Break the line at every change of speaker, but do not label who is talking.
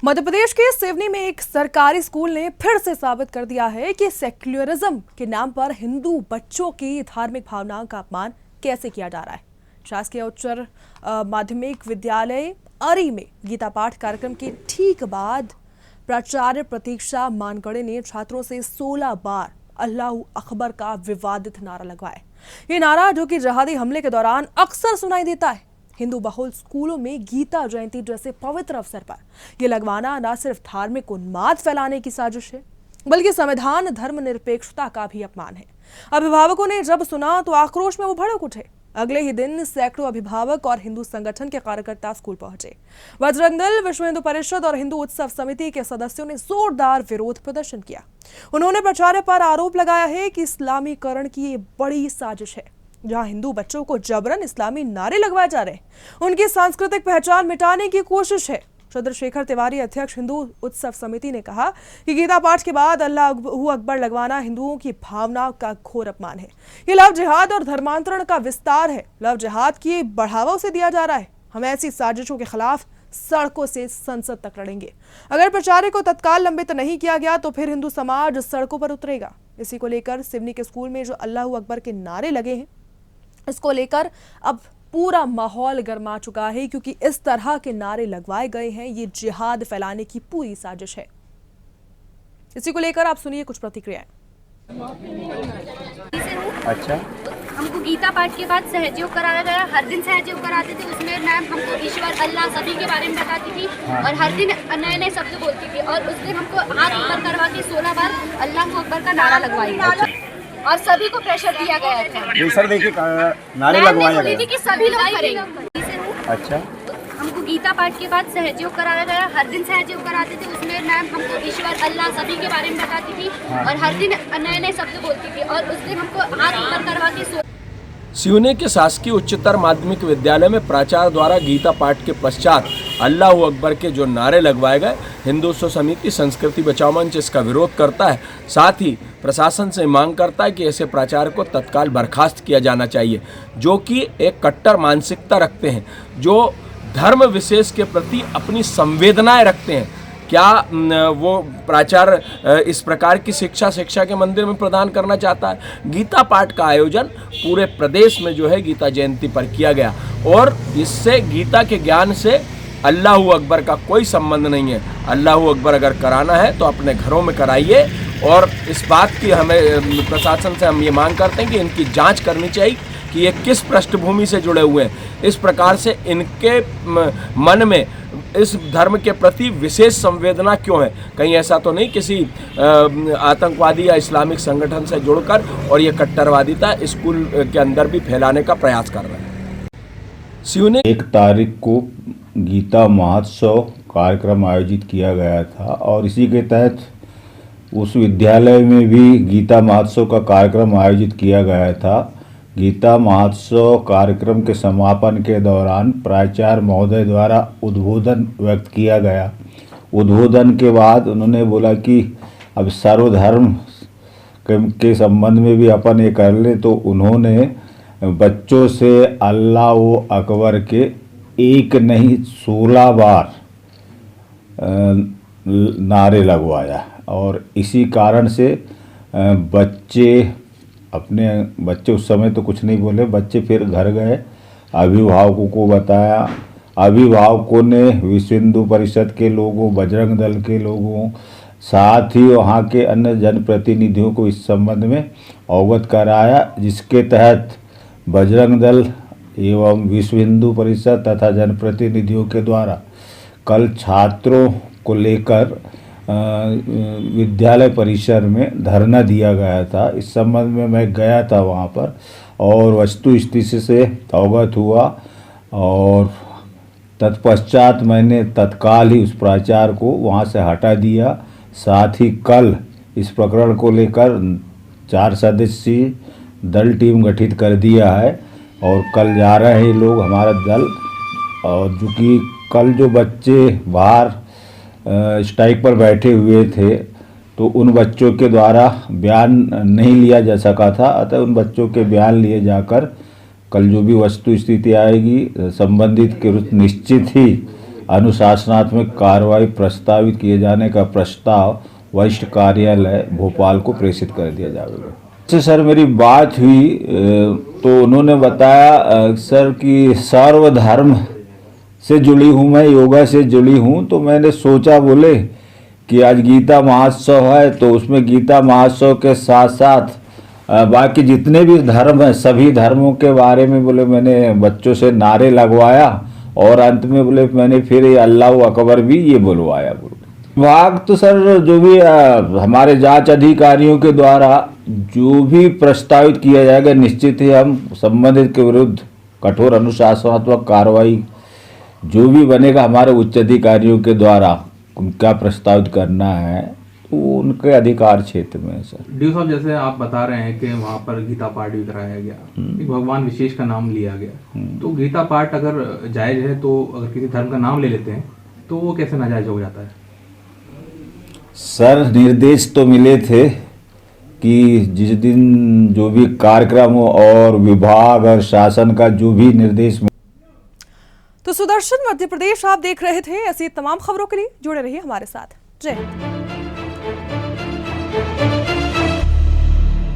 मध्य प्रदेश के सिवनी में एक सरकारी स्कूल ने फिर से साबित कर दिया है कि सेक्युलरिज्म के नाम पर हिंदू बच्चों की धार्मिक भावनाओं का अपमान कैसे किया जा रहा है। शासकीय उच्चतर माध्यमिक विद्यालय अरी में गीता पाठ कार्यक्रम के ठीक बाद प्राचार्य प्रतीक्षा मानगड़े ने छात्रों से 16 बार अल्लाह अकबर का विवादित नारा लगवाया। ये नारा जो कि जहादी हमले के दौरान अक्सर सुनाई देता है। हिंदू बहुल स्कूलों में गीता जयंती जैसे पवित्र अवसर पर यह लगवाना न सिर्फ धार्मिक उन्माद फैलाने की साजिश है, बल्कि संविधान धर्मनिरपेक्षता का भी अपमान है। अभिभावकों ने जब सुना तो आक्रोश में वो भड़क उठे। अगले ही दिन सैकड़ों अभिभावक और हिंदू संगठन के कार्यकर्ता स्कूल पहुंचे। बजरंग दल, विश्व हिंदू परिषद और हिंदू उत्सव समिति के सदस्यों ने जोरदार विरोध प्रदर्शन किया। उन्होंने प्राचार्य पर आरोप लगाया है कि इस्लामीकरण की ये बड़ी साजिश है। जहां हिंदू बच्चों को जबरन इस्लामी नारे लगवाए जा रहे हैं, उनकी सांस्कृतिक पहचान मिटाने की कोशिश है। चंद्रशेखर तिवारी, अध्यक्ष हिंदू उत्सव समिति, ने कहा कि गीता पाठ के बाद अल्लाह अकबर लगवाना हिंदुओं की भावना का घोर अपमान है। ये लव जिहाद और धर्मांतरण का विस्तार है। लव जिहाद की बढ़ावा उसे दिया जा रहा है। हम ऐसी साजिशों के खिलाफ सड़कों से संसद तक लड़ेंगे। अगर प्राचार्य को तत्काल लंबित नहीं किया गया तो फिर हिंदू समाज सड़कों पर उतरेगा। इसी को लेकर सिवनी के स्कूल में जो अल्लाह अकबर के नारे लगे हैं, इसको लेकर अब पूरा माहौल गर्मा चुका है, क्योंकि इस तरह के नारे लगवाए गए हैं। ये जिहाद फैलाने की पूरी साजिश है। इसी को लेकर आप सुनिए कुछ प्रतिक्रियाएं।
अच्छा,
हमको गीता पाठ के बाद सहयोग कराया गया। हर दिन सहयोग कराते थे। उसमें मैम हमको ईश्वर अल्लाह सभी के बारे में बताती थी और हर दिन नए नए शब्द बोलती थी। और उस दिन हमको हाथ ऊपर करवा के 16 बार अल्लाह अकबर का नारा लगवाई और सभी को प्रेशर दिया गया था।
सर देखिए नारे लगवाए गए
थी कि सभी लोग करेंगे।
अच्छा,
हमको गीता पाठ के बाद सहयोग कराया गया। हर दिन सहयोग कराते थे। उसमें मैम हमको ईश्वर अल्लाह सभी के बारे में बताती थी और हर दिन नए नए शब्द बोलती थी। और उस दिन हमको हाथ ऊपर करवा के
सिवनी के शासकीय उच्चतर माध्यमिक विद्यालय में प्राचार्य द्वारा गीता पाठ के पश्चात अल्लाह अकबर के जो नारे लगवाए गए, हिंदू उत्सव समिति संस्कृति बचाओ मंच इसका विरोध करता है। साथ ही प्रशासन से मांग करता है कि ऐसे प्राचार्य को तत्काल बर्खास्त किया जाना चाहिए, जो कि एक कट्टर मानसिकता रखते हैं, जो धर्म विशेष के प्रति अपनी संवेदनाएं रखते हैं। क्या वो प्राचार्य इस प्रकार की शिक्षा के मंदिर में प्रदान करना चाहता है? गीता पाठ का आयोजन पूरे प्रदेश में जो है गीता जयंती पर किया गया और इससे गीता के ज्ञान से अल्लाह अकबर का कोई संबंध नहीं है। अल्लाह अकबर अगर कराना है तो अपने घरों में कराइए। और इस बात की हमें प्रशासन से हम ये मांग करते हैं कि इनकी जांच करनी चाहिए कि ये किस पृष्ठभूमि से जुड़े हुए हैं। इस प्रकार से इनके मन में इस धर्म के प्रति विशेष संवेदना क्यों है? कहीं ऐसा तो नहीं किसी आतंकवादी या इस्लामिक संगठन से जुड़कर और ये कट्टरवादिता स्कूल के अंदर भी फैलाने का प्रयास कर रहे हैं। सिवनी
1 तारीख को गीता महोत्सव कार्यक्रम आयोजित किया गया था और इसी के तहत उस विद्यालय में भी गीता महोत्सव का कार्यक्रम आयोजित किया गया था। गीता महोत्सव कार्यक्रम के समापन के दौरान प्राचार्य महोदय द्वारा उद्बोधन व्यक्त किया गया। उद्बोधन के बाद उन्होंने बोला कि अब सर्वधर्म के संबंध में भी अपन ये कर ले, तो उन्होंने बच्चों से अल्लाह अकबर के एक नहीं 16 बार नारे लगवाया और इसी कारण से बच्चे उस समय तो कुछ नहीं बोले। बच्चे फिर घर गए, अभिभावकों को बताया। अभिभावकों ने विश्व हिंदू परिषद के लोगों, बजरंग दल के लोगों, साथ ही वहाँ के अन्य जनप्रतिनिधियों को इस संबंध में अवगत कराया, जिसके तहत बजरंग दल एवं विश्व हिंदू परिषद तथा जनप्रतिनिधियों के द्वारा कल छात्रों को लेकर विद्यालय परिसर में धरना दिया गया था। इस संबंध में मैं गया था वहाँ पर और वस्तु स्थिति से अवगत हुआ और तत्पश्चात मैंने तत्काल ही उस प्राचार्य को वहाँ से हटा दिया। साथ ही कल इस प्रकरण को लेकर 4 सदस्यीय दल टीम गठित कर दिया है और कल जा रहे हैं लोग हमारा दल। और चूँकि कल जो बच्चे बाहर स्ट्राइक पर बैठे हुए थे तो उन बच्चों के द्वारा बयान नहीं लिया जा सका था, अतः उन बच्चों के बयान लिए जाकर कल जो भी वस्तु स्थिति आएगी संबंधित के निश्चित ही अनुशासनात्मक कार्रवाई प्रस्तावित किए जाने का प्रस्ताव वरिष्ठ कार्यालय भोपाल को प्रेषित कर दिया जाएगा। इससे सर मेरी बात हुई तो उन्होंने बताया सर कि सर्वधर्म से जुड़ी हूँ, मैं योगा से जुड़ी हूँ। तो मैंने सोचा बोले कि आज गीता महोत्सव है तो उसमें गीता महोत्सव के साथ साथ बाकी जितने भी धर्म हैं सभी धर्मों के बारे में बोले मैंने बच्चों से नारे लगवाया और अंत में बोले मैंने फिर ये अल्लाह अकबर भी ये बुलवाया। विभाग तो सर जो भी हमारे जांच अधिकारियों के द्वारा जो भी प्रस्तावित किया जाएगा निश्चित ही हम संबंधित के विरुद्ध कठोर अनुशासनात्मक कार्रवाई जो भी बनेगा हमारे उच्च अधिकारियों के द्वारा उनका प्रस्तावित करना है तो उनके अधिकार क्षेत्र में है सर।
डी साहब जैसे आप बता रहे हैं कि वहाँ पर गीता पाठ भी कराया गया, एक भगवान विशेष का नाम लिया गया, तो गीता पाठ अगर जायज है तो अगर किसी धर्म का नाम ले लेते हैं तो वो कैसे नाजायज हो जाता है?
सर निर्देश तो मिले थे कि जिस दिन जो भी कार्यक्रम हो और विभाग और शासन का जो भी निर्देश।
तो सुदर्शन मध्य प्रदेश आप देख रहे थे। ऐसी तमाम खबरों के लिए जुड़े रहिए हमारे साथ। जय हिंद।